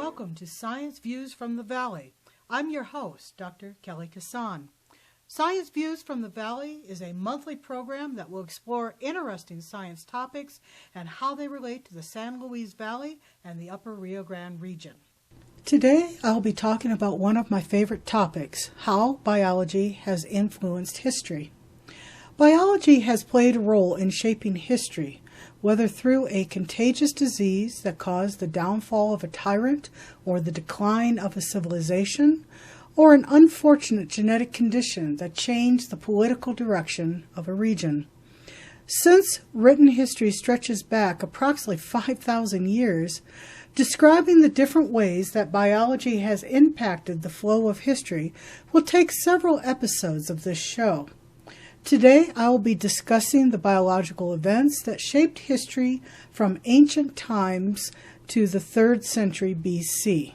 Welcome to Science Views from the Valley. I'm your host, Dr. Kelly Kassan. Science Views from the Valley is a monthly program that will explore interesting science topics and how they relate to the San Luis Valley and the Upper Rio Grande region. Today, I'll be talking about one of my favorite topics, how biology has influenced history. Biology has played a role in shaping history, whether through a contagious disease that caused the downfall of a tyrant or the decline of a civilization, or an unfortunate genetic condition that changed the political direction of a region. Since written history stretches back approximately 5,000 years, describing the different ways that biology has impacted the flow of history will take several episodes of this show. Today, I will be discussing the biological events that shaped history from ancient times to the 3rd century BC.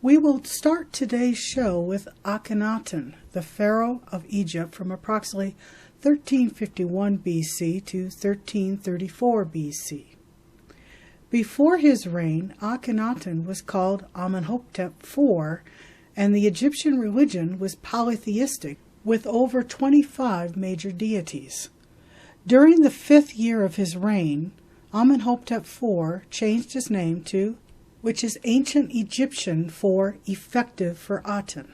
We will start today's show with Akhenaten, the pharaoh of Egypt from approximately 1351 BC to 1334 BC. Before his reign, Akhenaten was called Amenhotep IV, and the Egyptian religion was polytheistic, with over 25 major deities. During the 5th year of his reign, Amenhotep IV changed his name to, which is ancient Egyptian for effective for Aten.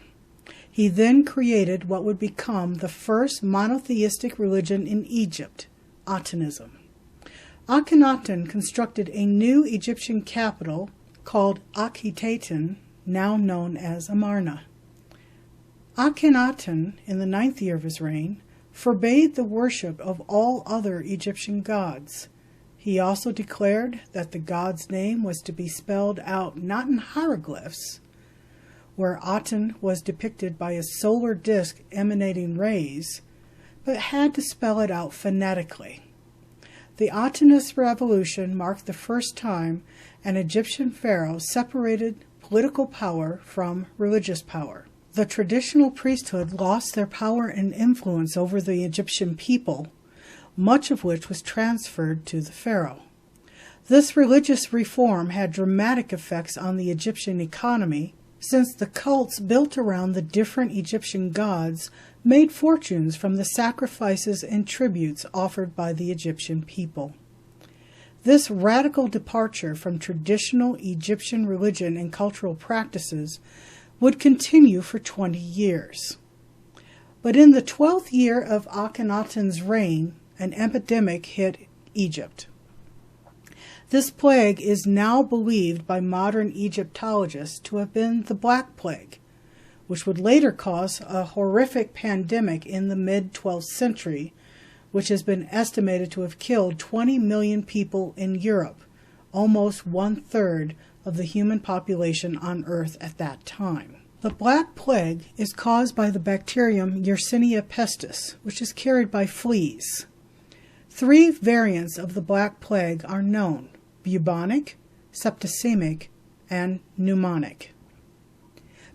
He then created what would become the first monotheistic religion in Egypt, Atenism. Akhenaten constructed a new Egyptian capital called Akhetaten, now known as Amarna. Akhenaten, in the 9th year of his reign, forbade the worship of all other Egyptian gods. He also declared that the god's name was to be spelled out not in hieroglyphs, where Aten was depicted by a solar disk emanating rays, but had to spell it out phonetically. The Atenist Revolution marked the first time an Egyptian pharaoh separated political power from religious power. The traditional priesthood lost their power and influence over the Egyptian people, much of which was transferred to the pharaoh. This religious reform had dramatic effects on the Egyptian economy, since the cults built around the different Egyptian gods made fortunes from the sacrifices and tributes offered by the Egyptian people. This radical departure from traditional Egyptian religion and cultural practices would continue for 20 years. But in the 12th year of Akhenaten's reign, an epidemic hit Egypt. This plague is now believed by modern Egyptologists to have been the Black Plague, which would later cause a horrific pandemic in the mid-12th century, which has been estimated to have killed 20 million people in Europe, almost 1/3 of the human population on Earth at that time. The Black Plague is caused by the bacterium Yersinia pestis, which is carried by fleas. 3 variants of the Black Plague are known: bubonic, septicemic, and pneumonic.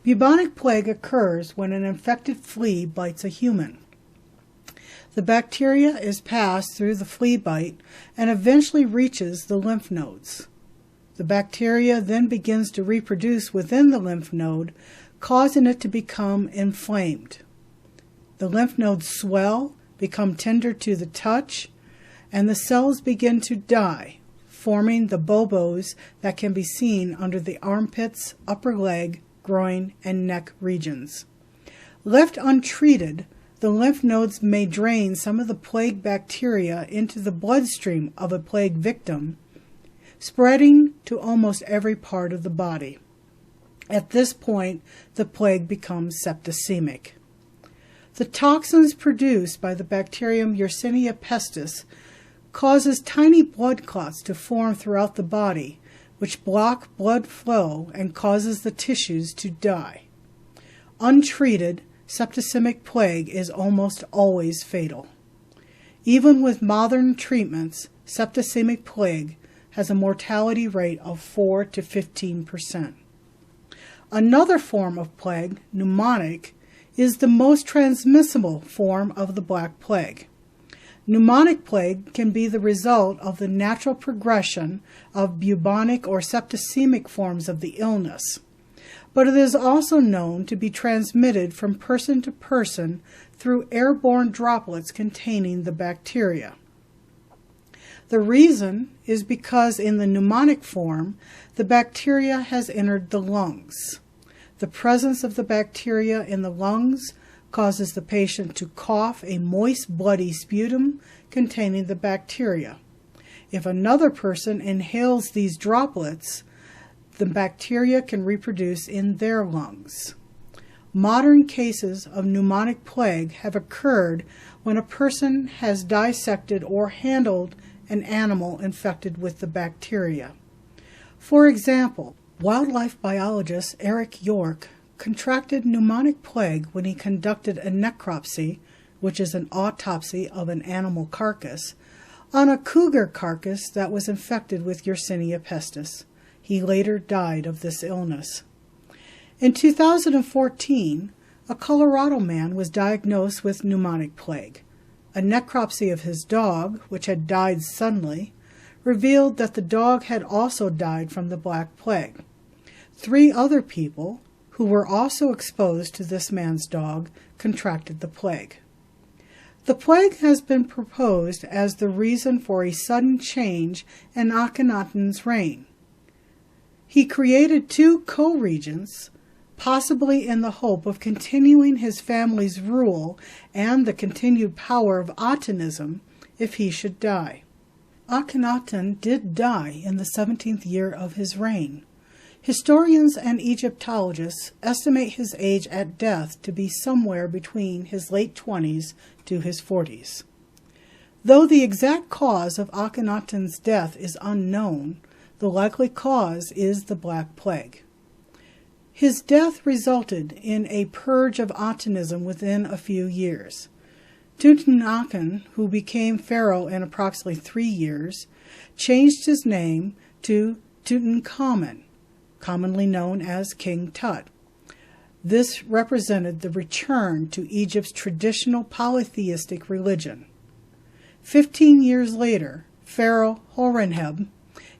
Bubonic plague occurs when an infected flea bites a human. The bacteria is passed through the flea bite and eventually reaches the lymph nodes. The bacteria then begins to reproduce within the lymph node, causing it to become inflamed. The lymph nodes swell, become tender to the touch, and the cells begin to die, forming the bobos that can be seen under the armpits, upper leg, groin, and neck regions. Left untreated, the lymph nodes may drain some of the plague bacteria into the bloodstream of a plague victim, spreading to almost every part of the body. At this point, the plague becomes septicemic. The toxins produced by the bacterium Yersinia pestis causes tiny blood clots to form throughout the body, which block blood flow and causes the tissues to die. Untreated, septicemic plague is almost always fatal. Even with modern treatments, septicemic plague has a mortality rate of 4 to 15%. Another form of plague, pneumonic, is the most transmissible form of the Black Plague. Pneumonic plague can be the result of the natural progression of bubonic or septicemic forms of the illness, but it is also known to be transmitted from person to person through airborne droplets containing the bacteria. The reason is because in the pneumonic form, the bacteria has entered the lungs. The presence of the bacteria in the lungs causes the patient to cough a moist, bloody sputum containing the bacteria. If another person inhales these droplets, the bacteria can reproduce in their lungs. Modern cases of pneumonic plague have occurred when a person has dissected or handled an animal infected with the bacteria. For example, wildlife biologist Eric York contracted pneumonic plague when he conducted a necropsy, which is an autopsy of an animal carcass, on a cougar carcass that was infected with Yersinia pestis. He later died of this illness. In 2014, a Colorado man was diagnosed with pneumonic plague. A necropsy of his dog, which had died suddenly, revealed that the dog had also died from the Black Plague. 3 other people, who were also exposed to this man's dog, contracted the plague. The plague has been proposed as the reason for a sudden change in Akhenaten's reign. He created 2 co-regents, possibly in the hope of continuing his family's rule and the continued power of Atenism if he should die. Akhenaten did die in the 17th year of his reign. Historians and Egyptologists estimate his age at death to be somewhere between his late 20s to his 40s. Though the exact cause of Akhenaten's death is unknown, the likely cause is the Black Plague. His death resulted in a purge of Atenism within a few years. Tutankhamun, who became pharaoh in approximately 3 years, changed his name to Tutankhamun, commonly known as King Tut. This represented the return to Egypt's traditional polytheistic religion. 15 years later, Pharaoh Horemheb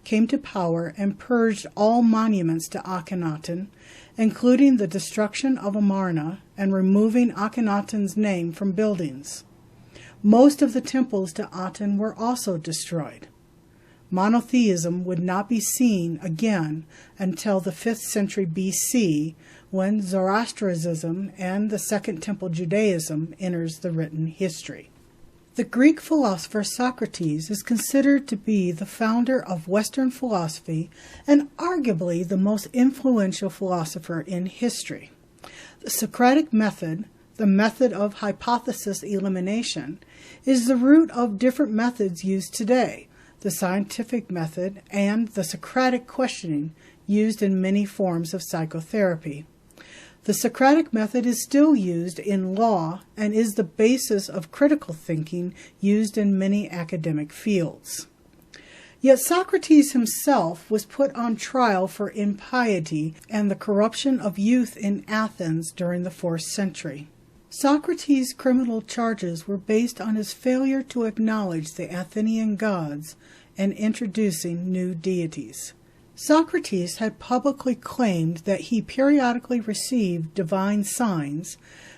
came to power and purged all monuments to Akhenaten, including the destruction of Amarna and removing Akhenaten's name from buildings. Most of the temples to Aten were also destroyed. Monotheism would not be seen again until the 5th century BC, when Zoroastrianism and the Second Temple Judaism enters the written history. The Greek philosopher Socrates is considered to be the founder of Western philosophy and arguably the most influential philosopher in history. The Socratic method, the method of hypothesis elimination, is the root of different methods used today, the scientific method and the Socratic questioning used in many forms of psychotherapy. The Socratic method is still used in law and is the basis of critical thinking used in many academic fields. Yet Socrates himself was put on trial for impiety and the corruption of youth in Athens during the 4th century. Socrates' criminal charges were based on his failure to acknowledge the Athenian gods and introducing new deities. Socrates had publicly claimed that he periodically received divine signs,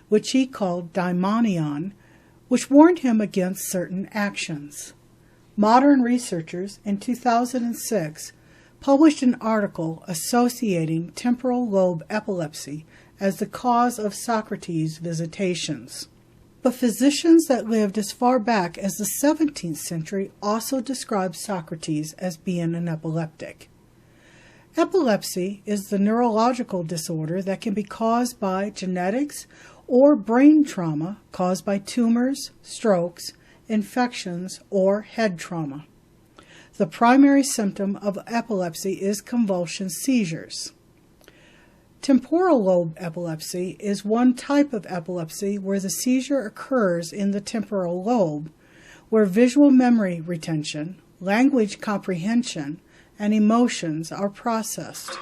which he called daimonion, which warned him against certain actions. Modern researchers in 2006 published an article associating temporal lobe epilepsy as the cause of Socrates' visitations. But physicians that lived as far back as the 17th century also described Socrates as being an epileptic. Epilepsy is the neurological disorder that can be caused by genetics or brain trauma caused by tumors, strokes, infections, or head trauma. The primary symptom of epilepsy is convulsion seizures. Temporal lobe epilepsy is one type of epilepsy where the seizure occurs in the temporal lobe, where visual memory retention, language comprehension, and emotions are processed.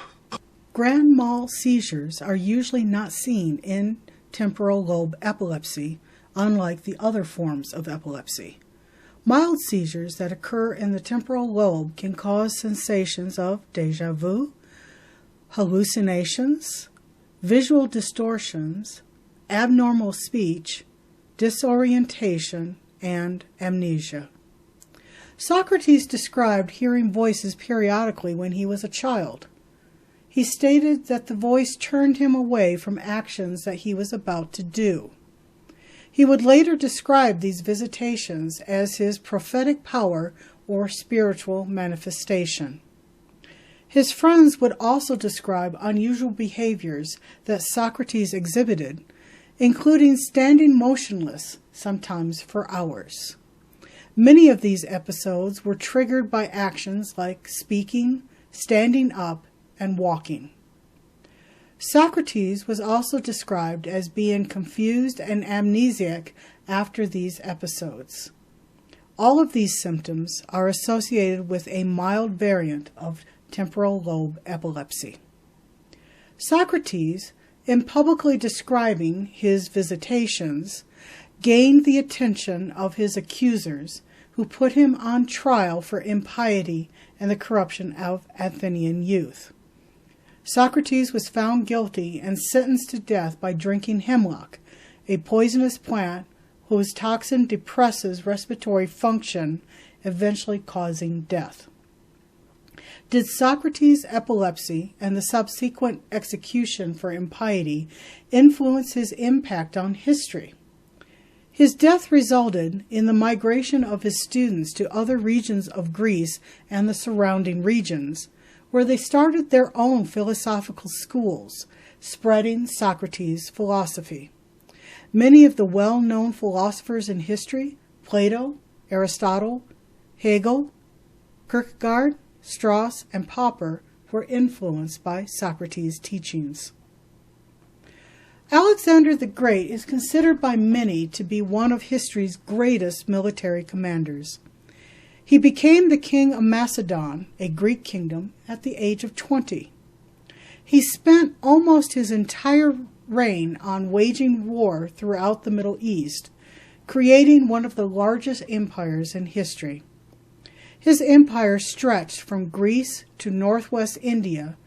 Grand mal seizures are usually not seen in temporal lobe epilepsy, unlike the other forms of epilepsy. Mild seizures that occur in the temporal lobe can cause sensations of déjà vu, hallucinations, visual distortions, abnormal speech, disorientation, and amnesia. Socrates described hearing voices periodically when he was a child. He stated that the voice turned him away from actions that he was about to do. He would later describe these visitations as his prophetic power or spiritual manifestation. His friends would also describe unusual behaviors that Socrates exhibited, including standing motionless, sometimes for hours. Many of these episodes were triggered by actions like speaking, standing up, and walking. Socrates was also described as being confused and amnesiac after these episodes. All of these symptoms are associated with a mild variant of temporal lobe epilepsy. Socrates, in publicly describing his visitations, gained the attention of his accusers, who put him on trial for impiety and the corruption of Athenian youth. Socrates was found guilty and sentenced to death by drinking hemlock, a poisonous plant whose toxin depresses respiratory function, eventually causing death. Did Socrates' epilepsy and the subsequent execution for impiety influence his impact on history? His death resulted in the migration of his students to other regions of Greece and the surrounding regions, where they started their own philosophical schools, spreading Socrates' philosophy. Many of the well-known philosophers in history, Plato, Aristotle, Hegel, Kierkegaard, Strauss, and Popper, were influenced by Socrates' teachings. Alexander the Great is considered by many to be one of history's greatest military commanders. He became the king of Macedon, a Greek kingdom, at the age of 20. He spent almost his entire reign on waging war throughout the Middle East, creating one of the largest empires in history. His empire stretched from Greece to northwest India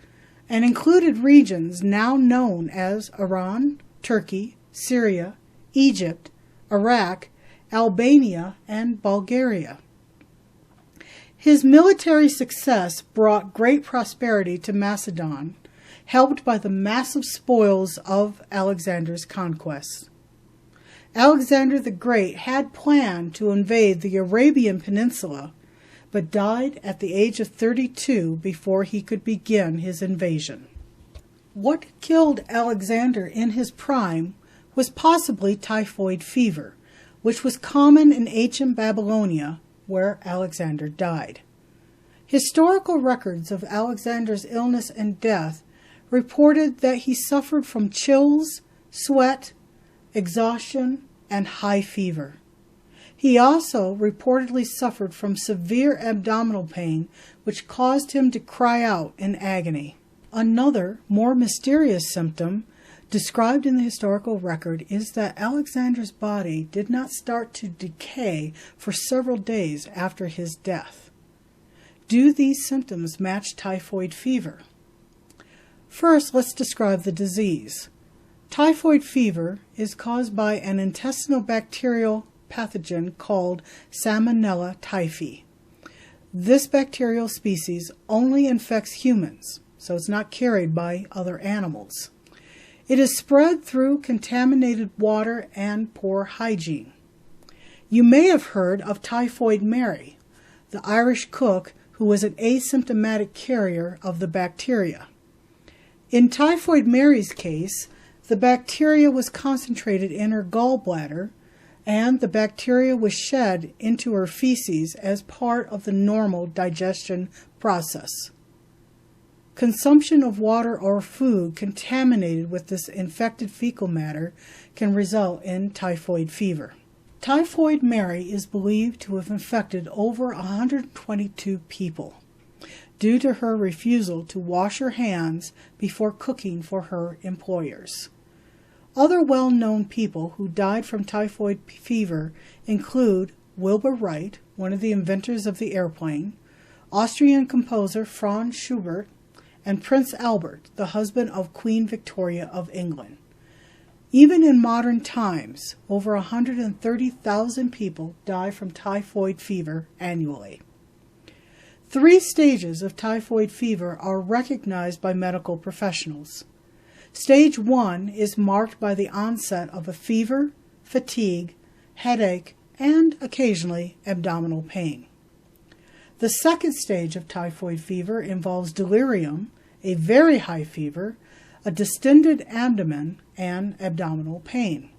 and included regions now known as Iran, Turkey, Syria, Egypt, Iraq, Albania, and Bulgaria. His military success brought great prosperity to Macedon, helped by the massive spoils of Alexander's conquests. Alexander the Great had planned to invade the Arabian Peninsula, but died at the age of 32 before he could begin his invasion. What killed Alexander in his prime was possibly typhoid fever, which was common in ancient Babylonia, where Alexander died. Historical records of Alexander's illness and death reported that he suffered from chills, sweat, exhaustion, and high fever. He also reportedly suffered from severe abdominal pain, which caused him to cry out in agony. Another, more mysterious symptom described in the historical record is that Alexander's body did not start to decay for several days after his death. Do these symptoms match typhoid fever? First, let's describe the disease. Typhoid fever is caused by an intestinal bacterial pathogen called Salmonella typhi. This bacterial species only infects humans, so it's not carried by other animals. It is spread through contaminated water and poor hygiene. You may have heard of Typhoid Mary, the Irish cook who was an asymptomatic carrier of the bacteria. In Typhoid Mary's case, the bacteria was concentrated in her gallbladder, and the bacteria was shed into her feces as part of the normal digestion process. Consumption of water or food contaminated with this infected fecal matter can result in typhoid fever. Typhoid Mary is believed to have infected over 122 people due to her refusal to wash her hands before cooking for her employers. Other well-known people who died from typhoid fever include Wilbur Wright, one of the inventors of the airplane, Austrian composer Franz Schubert, and Prince Albert, the husband of Queen Victoria of England. Even in modern times, over 130,000 people die from typhoid fever annually. 3 stages of typhoid fever are recognized by medical professionals. Stage 1 is marked by the onset of a fever, fatigue, headache, and occasionally abdominal pain. The second stage of typhoid fever involves delirium, a very high fever, a distended abdomen, and abdominal pain.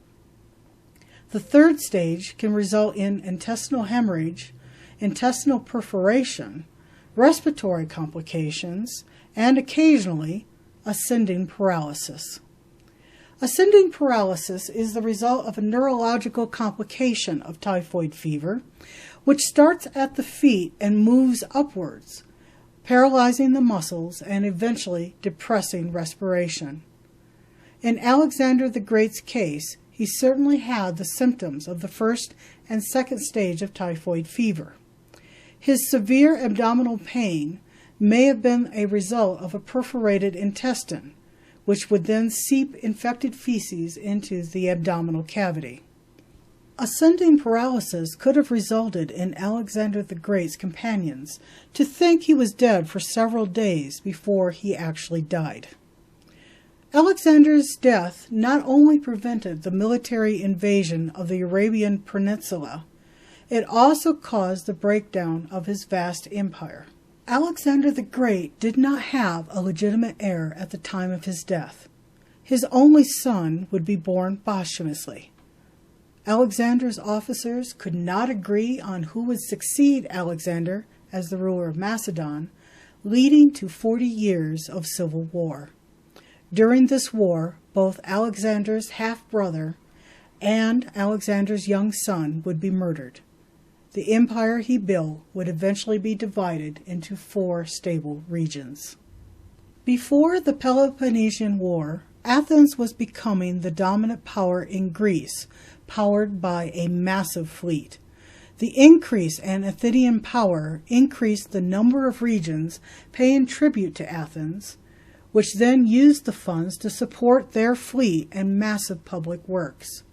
The third stage can result in intestinal hemorrhage, intestinal perforation, respiratory complications, and occasionally ascending paralysis. Ascending paralysis is the result of a neurological complication of typhoid fever, which starts at the feet and moves upwards, paralyzing the muscles and eventually depressing respiration. In Alexander the Great's case, he certainly had the symptoms of the first and second stage of typhoid fever. His severe abdominal pain may have been a result of a perforated intestine, which would then seep infected feces into the abdominal cavity. Ascending paralysis could have resulted in Alexander the Great's companions to think he was dead for several days before he actually died. Alexander's death not only prevented the military invasion of the Arabian Peninsula, it also caused the breakdown of his vast empire. Alexander the Great did not have a legitimate heir at the time of his death. His only son would be born posthumously. Alexander's officers could not agree on who would succeed Alexander as the ruler of Macedon, leading to 40 years of civil war. During this war, both Alexander's half-brother and Alexander's young son would be murdered. The empire he built would eventually be divided into 4 stable regions. Before the Peloponnesian War, Athens was becoming the dominant power in Greece, powered by a massive fleet. The increase in Athenian power increased the number of regions paying tribute to Athens, which then used the funds to support their fleet and massive public works.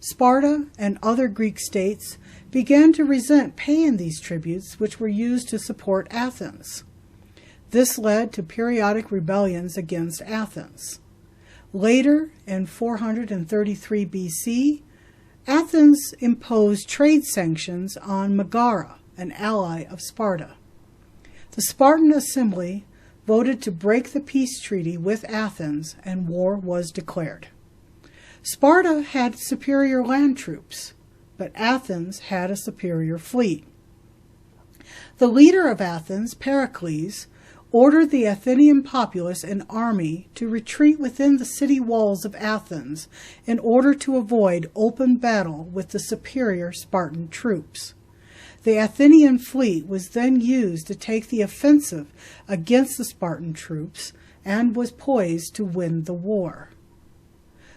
Sparta and other Greek states began to resent paying these tributes, which were used to support Athens. This led to periodic rebellions against Athens. Later, in 433 BC, Athens imposed trade sanctions on Megara, an ally of Sparta. The Spartan assembly voted to break the peace treaty with Athens, and war was declared. Sparta had superior land troops, but Athens had a superior fleet. The leader of Athens, Pericles, ordered the Athenian populace and army to retreat within the city walls of Athens in order to avoid open battle with the superior Spartan troops. The Athenian fleet was then used to take the offensive against the Spartan troops and was poised to win the war.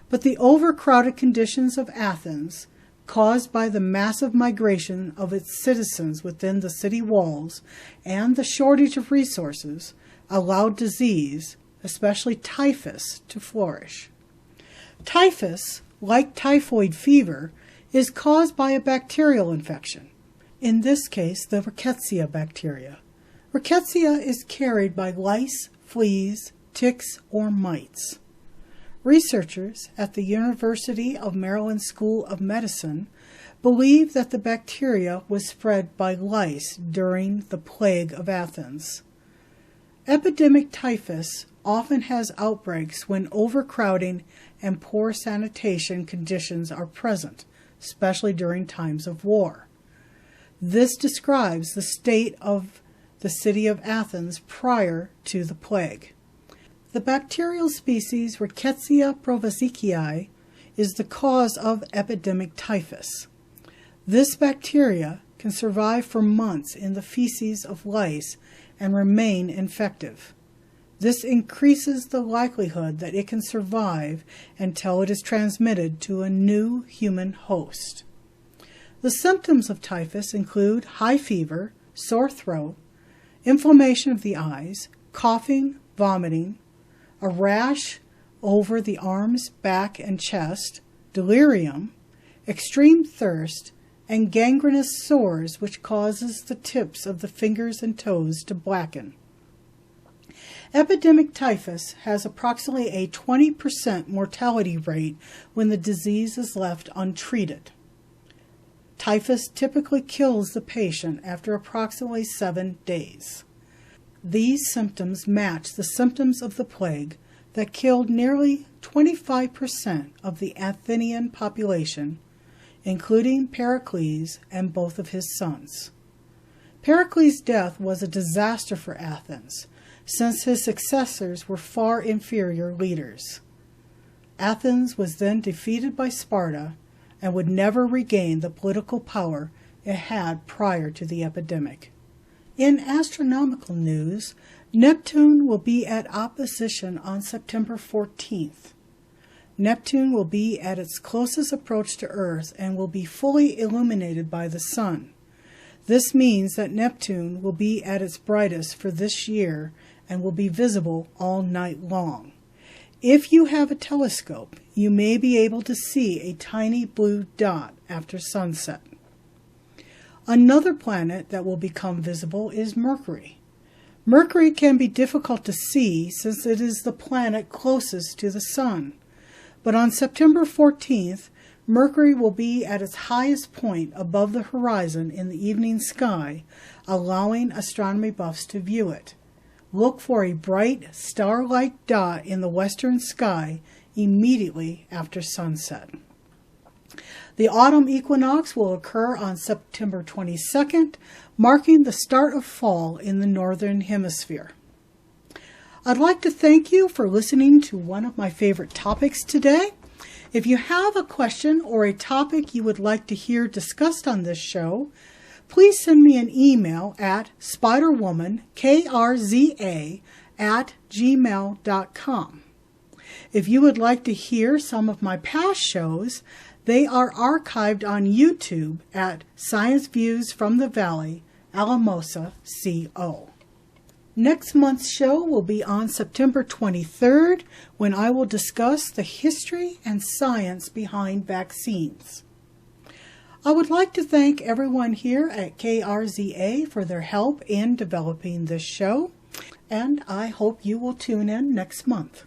But the overcrowded conditions of Athens, caused by the massive migration of its citizens within the city walls and the shortage of resources, allowed disease, especially typhus, to flourish. Typhus, like typhoid fever, is caused by a bacterial infection, in this case the Rickettsia bacteria. Rickettsia is carried by lice, fleas, ticks, or mites. Researchers at the University of Maryland School of Medicine believe that the bacteria was spread by lice during the plague of Athens. Epidemic typhus often has outbreaks when overcrowding and poor sanitation conditions are present, especially during times of war. This describes the state of the city of Athens prior to the plague. The bacterial species Rickettsia provozicii is the cause of epidemic typhus. This bacteria can survive for months in the feces of lice and remain infective. This increases the likelihood that it can survive until it is transmitted to a new human host. The symptoms of typhus include high fever, sore throat, inflammation of the eyes, coughing, vomiting, a rash over the arms, back, and chest, delirium, extreme thirst, and gangrenous sores which causes the tips of the fingers and toes to blacken. Epidemic typhus has approximately a 20% mortality rate when the disease is left untreated. Typhus typically kills the patient after approximately 7 days. These symptoms match the symptoms of the plague that killed nearly 25% of the Athenian population, including Pericles and both of his sons. Pericles' death was a disaster for Athens, since his successors were far inferior leaders. Athens was then defeated by Sparta and would never regain the political power it had prior to the epidemic. In astronomical news, Neptune will be at opposition on September 14th. Neptune will be at its closest approach to Earth and will be fully illuminated by the sun. This means that Neptune will be at its brightest for this year and will be visible all night long. If you have a telescope, you may be able to see a tiny blue dot after sunset. Another planet that will become visible is Mercury. Mercury can be difficult to see since it is the planet closest to the Sun. But on September 14th, Mercury will be at its highest point above the horizon in the evening sky, allowing astronomy buffs to view it. Look for a bright, star-like dot in the western sky immediately after sunset. The autumn equinox will occur on September 22nd, marking the start of fall in the northern hemisphere. I'd like to thank you for listening to one of my favorite topics today. If you have a question or a topic you would like to hear discussed on this show, please send me an email at spiderwomankrza@gmail.com. If you would like to hear some of my past shows, they are archived on YouTube at Science Views from the Valley, Alamosa, CO. Next month's show will be on September 23rd, when I will discuss the history and science behind vaccines. I would like to thank everyone here at KRZA for their help in developing this show, and I hope you will tune in next month.